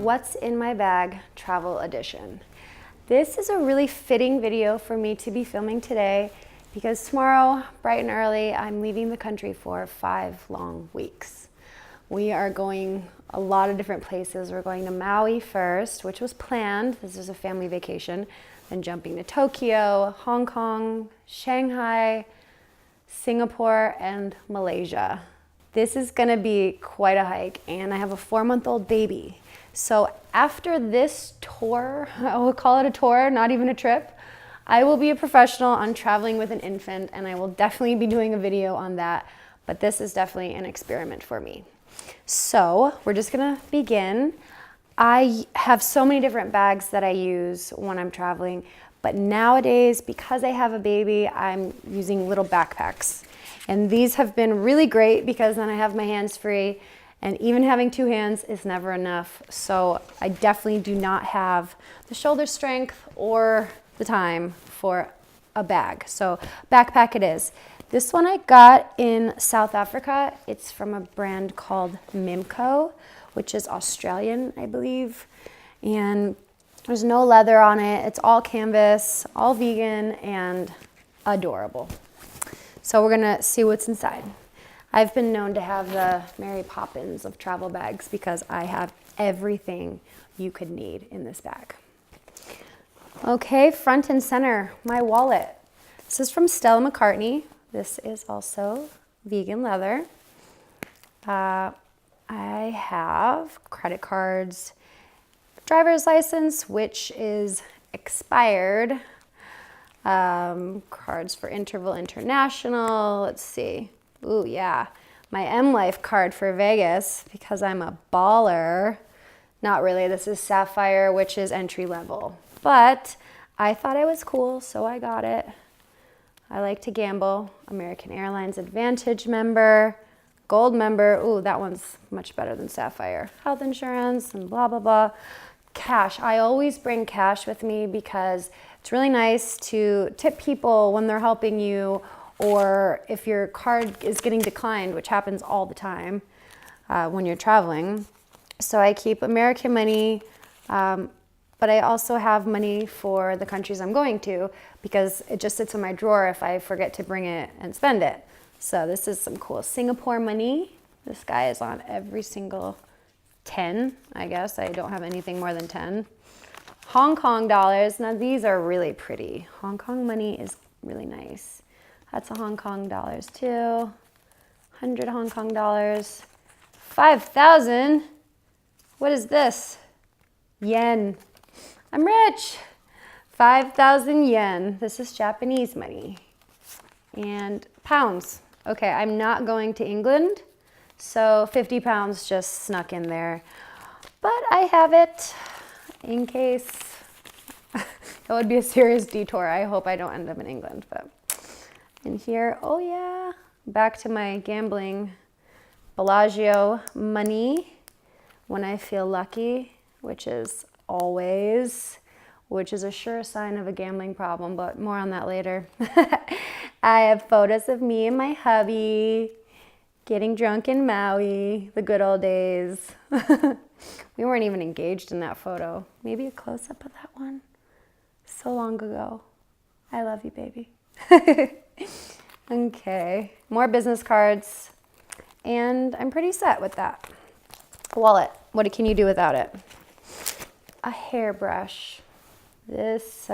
what's in my bag travel edition. This is a really fitting video for me to be filming today because tomorrow, bright and early, I'm leaving the country for 5 long weeks. We are going a lot of different places. We're going to Maui first, which was planned. This is a family vacation. Then jumping to Tokyo, Hong Kong, Shanghai, Singapore, and Malaysia. This is gonna be quite a hike, and I have a 4-month-old baby. So after this tour, I will call it a tour, not even a trip, I will be a professional on traveling with an infant, and I will definitely be doing a video on that, but this is definitely an experiment for me. So we're just gonna begin. I have so many different bags that I use when I'm traveling, but nowadays, because I have a baby, I'm using little backpacks. And these have been really great because then I have my hands free, and even having 2 hands is never enough. So I definitely do not have the shoulder strength or the time for a bag. So backpack it is. This one I got in South Africa. It's from a brand called Mimco, which is Australian, I believe. And there's no leather on it. It's all canvas, all vegan, and adorable. So we're gonna see what's inside. I've been known to have the Mary Poppins of travel bags because I have everything you could need in this bag. Okay, front and center, my wallet. This is from Stella McCartney. This is also vegan leather. I have credit cards, driver's license, which is expired. Cards for Interval International. Let's see. Ooh, yeah. My M Life card for Vegas because I'm a baller. Not really. This is Sapphire, which is entry level. But I thought I was cool, so I got it. I like to gamble. American Airlines Advantage member. Gold member. Ooh, that one's much better than Sapphire. Health insurance and blah, blah, blah. Cash. I always bring cash with me because it's really nice to tip people when they're helping you, or if your card is getting declined, which happens all the time when you're traveling. So I keep American money, but I also have money for the countries I'm going to because it just sits in my drawer if I forget to bring it and spend it. So this is some cool Singapore money. This guy is on every single 10, I guess. I don't have anything more than 10. Hong Kong dollars. Now these are really pretty. Hong Kong money is really nice. That's a Hong Kong dollars too. 100 Hong Kong dollars. 5,000. What is this? Yen. I'm rich. 5,000 yen. This is Japanese money. And pounds. Okay, I'm not going to England, so 50 pounds just snuck in there. But I have it in case. That would be a serious detour. I hope I don't end up in England. But in here, oh yeah, back to my gambling Bellagio money when I feel lucky, which is always, which is a sure sign of a gambling problem, but more on that later. I have photos of me and my hubby getting drunk in Maui, the good old days. We weren't even engaged in that photo. Maybe a close-up of that one. So long ago. I love you, baby. Okay, more business cards. And I'm pretty set with that. Wallet, what can you do without it? A hairbrush. This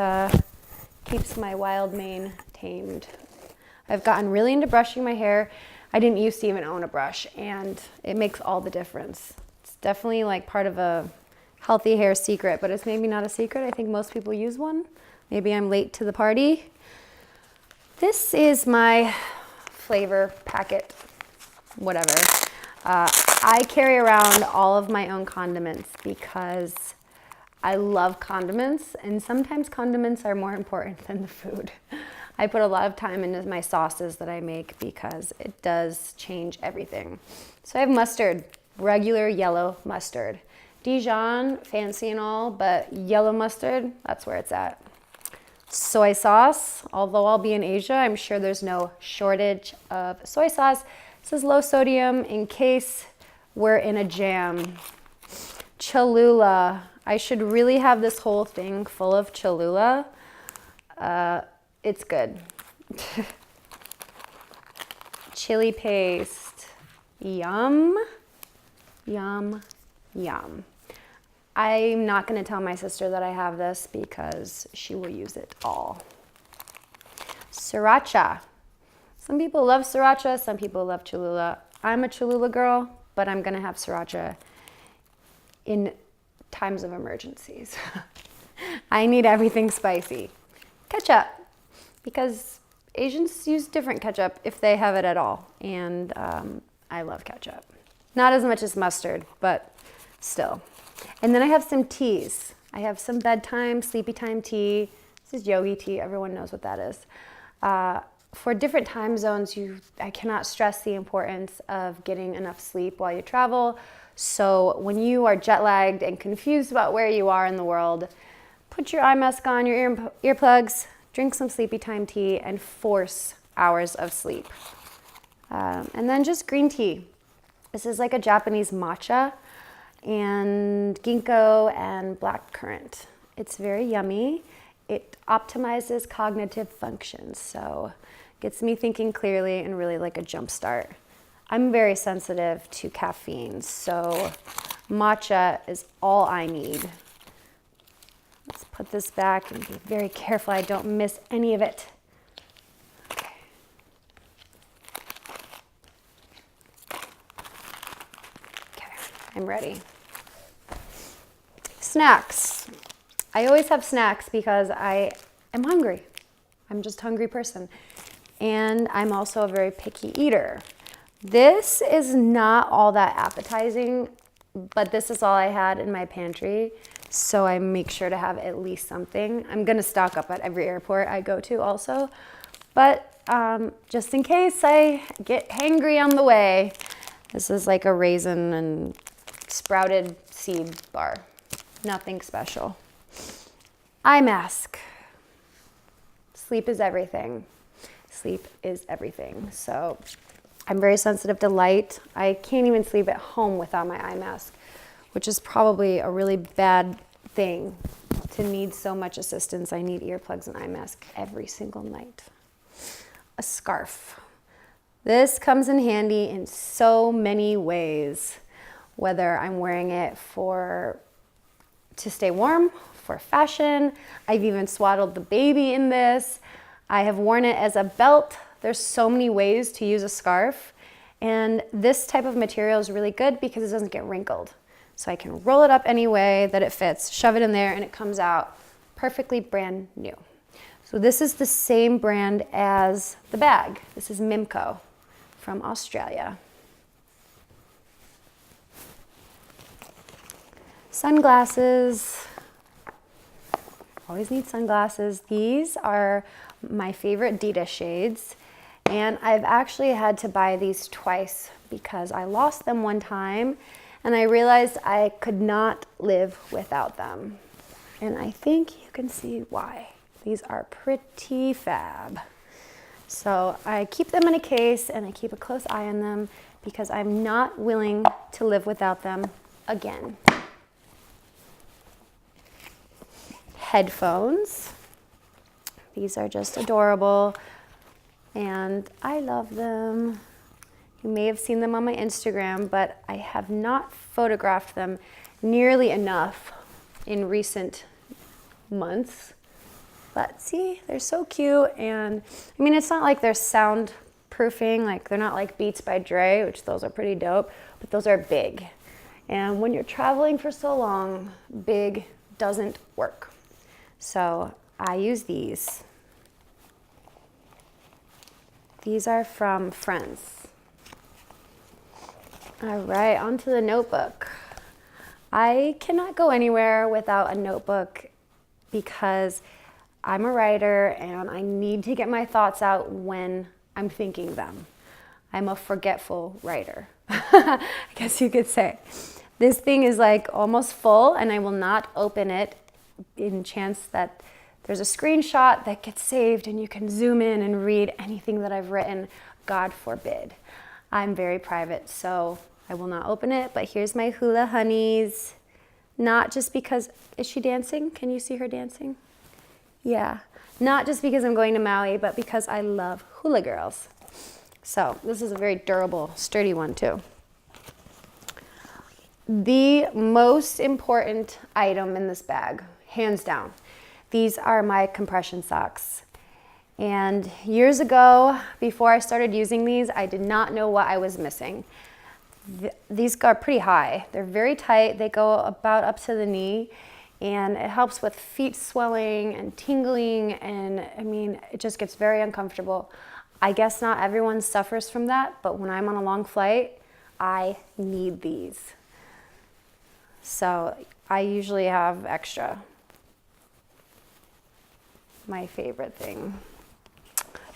keeps my wild mane tamed. I've gotten really into brushing my hair. I didn't used to even own a brush, and it makes all the difference. It's definitely like part of a healthy hair secret, but it's maybe not a secret. I think most people use one. Maybe I'm late to the party. This is my flavor packet, whatever. I carry around all of my own condiments because I love condiments, and sometimes condiments are more important than the food. I put a lot of time into my sauces that I make because it does change everything. So I have mustard, regular yellow mustard. Dijon, fancy and all, but yellow mustard, that's where it's at. Soy sauce, although I'll be in Asia, I'm sure there's no shortage of soy sauce. This is low sodium in case we're in a jam. Cholula. I should really have this whole thing full of Cholula. It's good. Chili paste. Yum, yum, yum. I'm not going to tell my sister that I have this because she will use it all. Sriracha. Some people love Sriracha, some people love Cholula. I'm a Cholula girl, but I'm going to have Sriracha in times of emergencies. I need everything spicy. Ketchup, because Asians use different ketchup if they have it at all, and I love ketchup. Not as much as mustard, but still. And then I have some teas. I have some bedtime, sleepy time tea. This is yogi tea. Everyone knows what that is. For different time zones, I cannot stress the importance of getting enough sleep while you travel. So when you are jet lagged and confused about where you are in the world, put your eye mask on, your earplugs, drink some sleepy time tea, and force hours of sleep. And then just green tea. This is like a Japanese matcha and ginkgo and black currant. It's very yummy. It optimizes cognitive functions, so gets me thinking clearly and really like a jump start. I'm very sensitive to caffeine, so matcha is all I need. Let's put this back and be very careful I don't miss any of it. Okay. Okay, I'm ready. Snacks. I always have snacks because I am hungry. I'm just a hungry person. And I'm also a very picky eater. This is not all that appetizing, but this is all I had in my pantry. So I make sure to have at least something. I'm gonna stock up at every airport I go to also. But just in case I get hangry on the way, this is like a raisin and sprouted seed bar. Nothing special. Eye mask. Sleep is everything. Sleep is everything. So I'm very sensitive to light. I can't even sleep at home without my eye mask, which is probably a really bad thing to need so much assistance. I need earplugs and eye mask every single night. A scarf. This comes in handy in so many ways, whether I'm wearing it to stay warm, for fashion. I've even swaddled the baby in this. I have worn it as a belt. There's so many ways to use a scarf. And this type of material is really good because it doesn't get wrinkled. So I can roll it up any way that it fits, shove it in there, and it comes out perfectly brand new. So this is the same brand as the bag. This is Mimco from Australia. Sunglasses. Always need sunglasses. These are my favorite Dita shades, and I've actually had to buy these twice because I lost them one time and I realized I could not live without them. And I think you can see why. These are pretty fab. So I keep them in a case and I keep a close eye on them because I'm not willing to live without them again. Headphones. These are just adorable and I love them. You may have seen them on my Instagram, but I have not photographed them nearly enough in recent months. But see, they're so cute, and I mean, it's not like they're soundproofing, like they're not like Beats by Dre, which those are pretty dope, but those are big. And when you're traveling for so long, big doesn't work. So I use these. These are from Friends. All right, onto the notebook. I cannot go anywhere without a notebook because I'm a writer and I need to get my thoughts out when I'm thinking them. I'm a forgetful writer, I guess you could say. This thing is like almost full and I will not open it in chance that there's a screenshot that gets saved and you can zoom in and read anything that I've written. God forbid. I'm very private, so I will not open it, but here's my Hula Honeys. Not just because, is she dancing? Can you see her dancing? Yeah. Not just because I'm going to Maui, but because I love hula girls. So this is a very durable, sturdy one too. The most important item in this bag, hands down, these are my compression socks. And years ago, before I started using these, I did not know what I was missing. These are pretty high. They're very tight. They go about up to the knee, and it helps with feet swelling and tingling, and I mean, it just gets very uncomfortable. I guess not everyone suffers from that, but when I'm on a long flight, I need these. So I usually have extra. My favorite thing.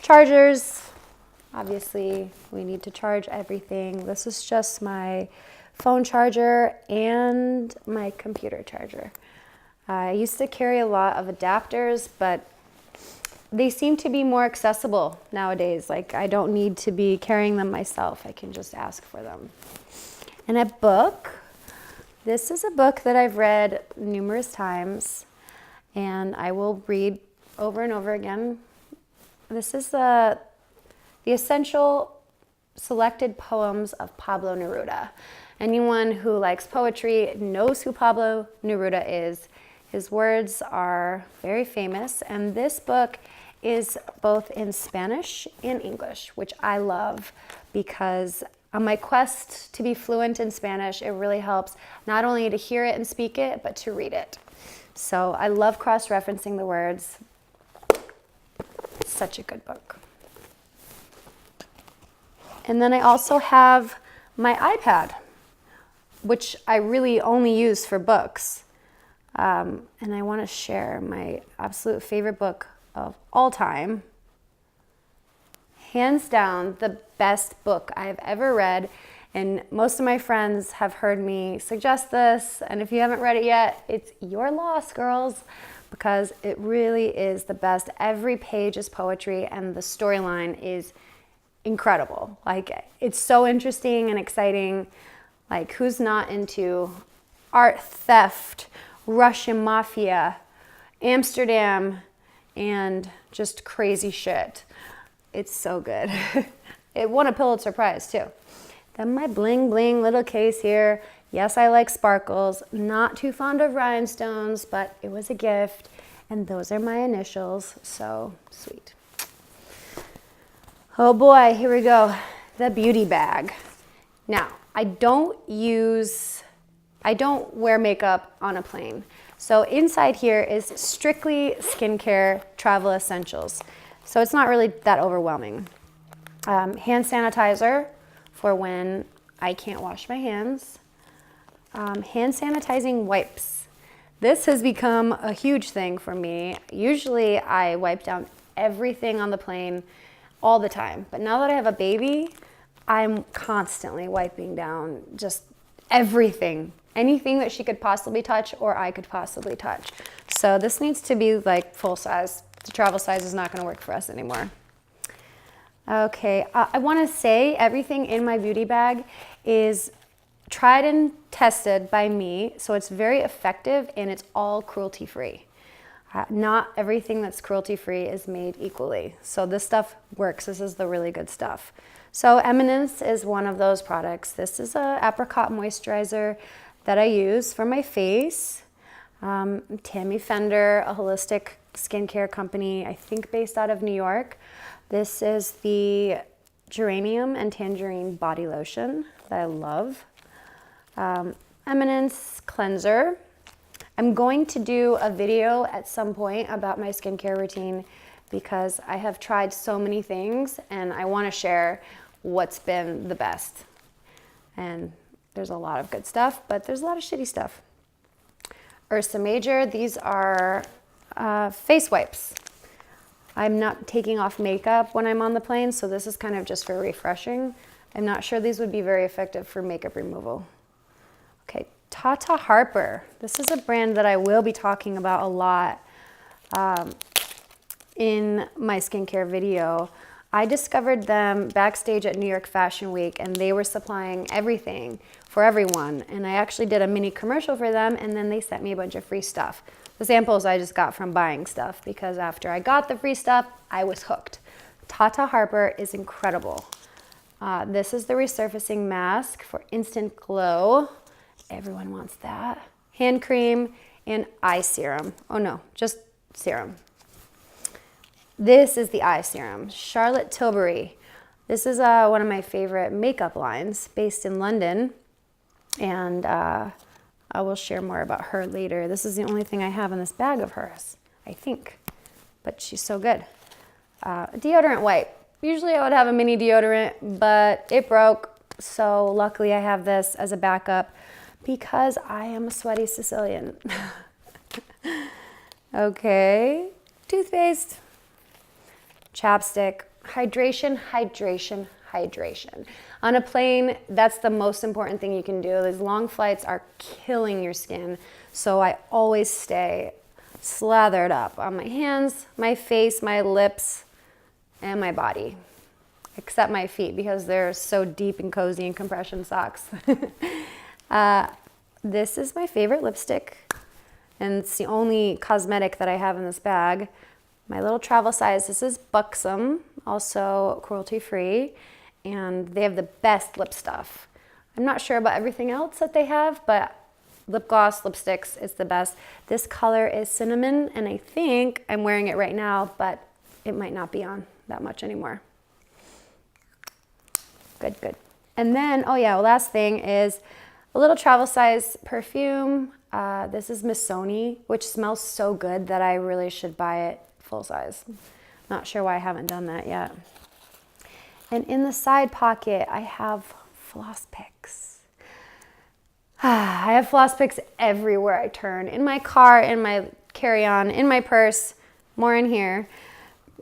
Chargers. Obviously, we need to charge everything. This is just my phone charger and my computer charger. I used to carry a lot of adapters, but they seem to be more accessible nowadays. Like, I don't need to be carrying them myself. I can just ask for them. And a book. This is a book that I've read numerous times, and I will read over and over again. This is the Essential Selected Poems of Pablo Neruda. Anyone who likes poetry knows who Pablo Neruda is. His words are very famous, and this book is both in Spanish and English, which I love because on my quest to be fluent in Spanish, it really helps not only to hear it and speak it, but to read it. So I love cross-referencing the words. It's such a good book. And then I also have my iPad, which I really only use for books. And I want to share my absolute favorite book of all time. Hands down, the best book I've ever read. And most of my friends have heard me suggest this. And if you haven't read it yet, it's your loss, girls, because it really is the best. Every page is poetry, and the storyline is incredible. Like, it's so interesting and exciting. Like, who's not into art theft, Russian mafia, Amsterdam, and just crazy shit? It's so good. It won a Pulitzer Prize too. Then my bling bling little case here. Yes, I like sparkles. Not too fond of rhinestones, but it was a gift. And those are my initials. So sweet. Oh boy, here we go. The beauty bag. Now, I don't wear makeup on a plane. So inside here is strictly skincare travel essentials. So it's not really that overwhelming. Hand sanitizer for when I can't wash my hands. Hand sanitizing wipes. This has become a huge thing for me. Usually I wipe down everything on the plane all the time. But now that I have a baby, I'm constantly wiping down just everything. Anything that she could possibly touch or I could possibly touch. So this needs to be like full size. The travel size is not going to work for us anymore. Okay, I want to say everything in my beauty bag is tried and tested by me, so it's very effective and it's all cruelty-free. Not everything that's cruelty-free is made equally. So this stuff works. This is the really good stuff. So Eminence is one of those products. This is a apricot moisturizer that I use for my face. Tammy Fender, a holistic skincare company, I think based out of New York. This is the Geranium and Tangerine body lotion that I love. Eminence cleanser. I'm going to do a video at some point about my skincare routine because I have tried so many things and I want to share what's been the best. And there's a lot of good stuff, but there's a lot of shitty stuff. Ursa Major, these are face wipes. I'm not taking off makeup when I'm on the plane, so this is kind of just for refreshing. I'm not sure these would be very effective for makeup removal. Okay, Tata Harper. This is a brand that I will be talking about a lot in my skincare video. I discovered them backstage at New York Fashion Week, and they were supplying everything for everyone. And I actually did a mini commercial for them, and then they sent me a bunch of free stuff. The samples I just got from buying stuff, because after I got the free stuff, I was hooked. Tata Harper is incredible. This is the Resurfacing Mask for instant glow. Everyone wants that. Hand cream and eye serum. Oh no, just serum. This is the eye serum, Charlotte Tilbury. This is one of my favorite makeup lines based in London. And I will share more about her later. This is the only thing I have in this bag of hers, I think. But she's so good. Deodorant wipe. Usually I would have a mini deodorant, but it broke. So luckily I have this as a backup because I am a sweaty Sicilian. Okay, toothpaste, chapstick, hydration, hydration, hydration. On a plane, that's the most important thing you can do. These long flights are killing your skin. So I always stay slathered up on my hands, my face, my lips, and my body, except my feet because they're so deep and cozy in compression socks. This is my favorite lipstick, and it's the only cosmetic that I have in this bag. My little travel size. This is Buxom, also cruelty-free, and they have the best lip stuff. I'm not sure about everything else that they have, but lip gloss, lipsticks is the best. This color is cinnamon, and I think I'm wearing it right now, but it might not be on that much anymore. Good, good. And then, oh yeah, last thing is a little travel size perfume. This is Missoni, which smells so good that I really should buy it full size. Not sure why I haven't done that yet. And in the side pocket, I have floss picks. I have floss picks everywhere I turn. In my car, in my carry-on, in my purse, more in here,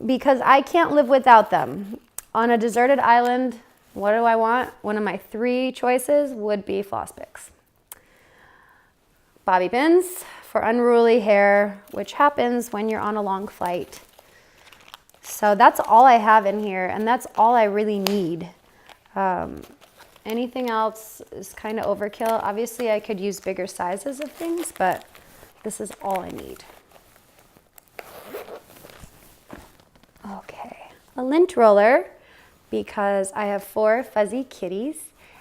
because I can't live without them. On a deserted island, what do I want? One of my 3 choices would be floss picks. Bobby pins for unruly hair, which happens when you're on a long flight. So that's all I have in here, and that's all I really need. Anything else is kind of overkill. Obviously, I could use bigger sizes of things, but this is all I need. Okay, a lint roller, because I have 4 fuzzy kitties,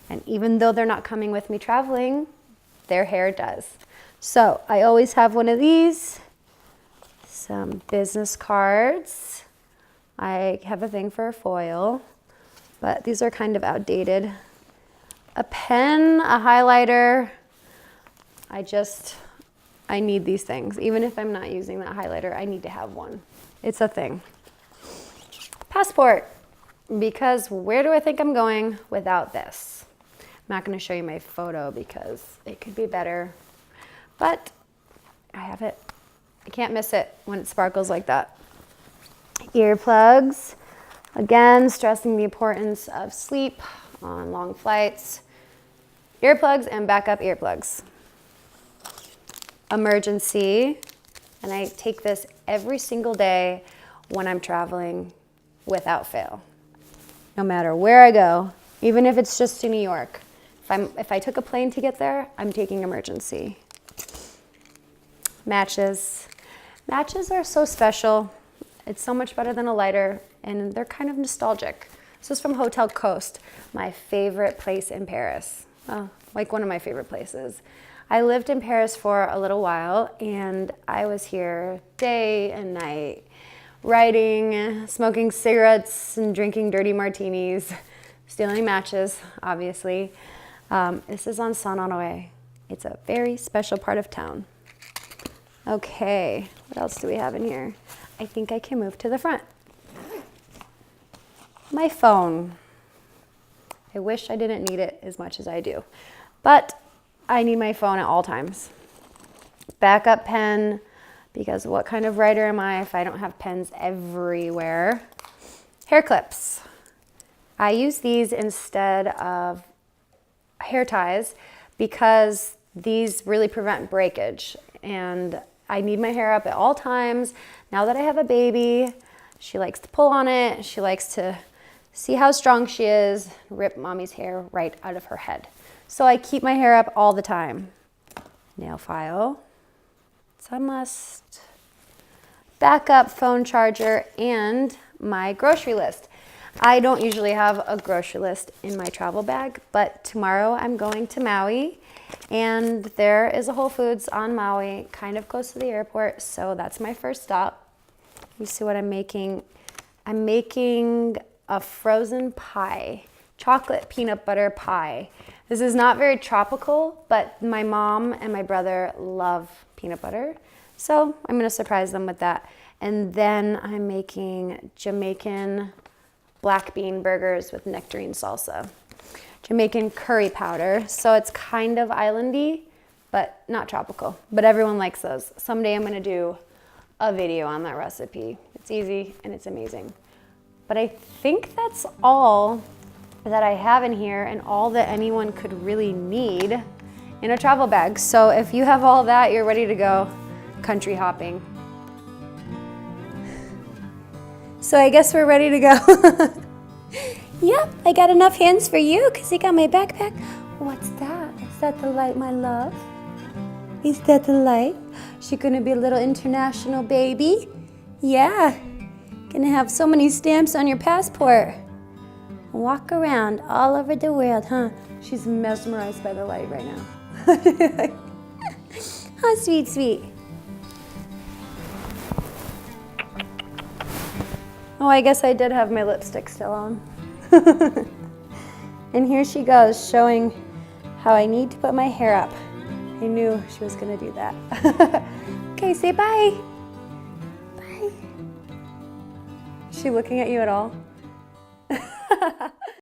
and even though they're not coming with me traveling, their hair does. So I always have one of these, some business cards. I have a thing for foil, but these are kind of outdated. A pen, a highlighter. I need these things. Even if I'm not using that highlighter, I need to have one. It's a thing. Passport, because where do I think I'm going without this? I'm not going to show you my photo because it could be better, but I have it. I can't miss it when it sparkles like that. Earplugs, again, stressing the importance of sleep on long flights. Earplugs and backup earplugs. Emergency, and I take this every single day when I'm traveling without fail. No matter where I go, even if it's just to New York. If I took a plane to get there, I'm taking emergency. Matches. Matches are so special. It's so much better than a lighter, and they're kind of nostalgic. This is from Hotel Coast, my favorite place in Paris. Well, like one of my favorite places. I lived in Paris for a little while, and I was here day and night, writing, smoking cigarettes, and drinking dirty martinis, stealing matches, obviously. This is on Saint-Honoré. It's a very special part of town. Okay, what else do we have in here? I think I can move to the front. My phone. I wish I didn't need it as much as I do, but I need my phone at all times. Backup pen, because what kind of writer am I if I don't have pens everywhere? Hairclips. I use these instead of hair ties because these really prevent breakage, and I need my hair up at all times. Now that I have a baby, She likes to pull on it. She likes to see how strong she is, rip mommy's hair right out of her head. So I keep my hair up all the time. Nail file, it's a must. Backup phone charger and my grocery list. I don't usually have a grocery list in my travel bag, but tomorrow I'm going to Maui and there is a Whole Foods on Maui, kind of close to the airport, so that's my first stop. You see what I'm making? I'm making a frozen pie, chocolate peanut butter pie. This is not very tropical, but my mom and my brother love peanut butter, so I'm gonna surprise them with that. And then I'm making Jamaican black bean burgers with nectarine salsa. Jamaican curry powder, so it's kind of islandy, but not tropical. But everyone likes those. Someday I'm gonna do a video on that recipe. It's easy and it's amazing. But I think that's all that I have in here and all that anyone could really need in a travel bag. So if you have all that, you're ready to go country hopping. So I guess we're ready to go. Yep, I got enough hands for you because you got my backpack. What's that? Is that the light, my love? Is that the light? She gonna be a little international baby? Yeah, gonna have so many stamps on your passport. Walk around all over the world, huh? She's mesmerized by the light right now. Oh, sweet, sweet. Oh, I guess I did have my lipstick still on. And here she goes, showing how I need to put my hair up. I knew she was gonna do that. Okay, say bye. Bye. Is she looking at you at all?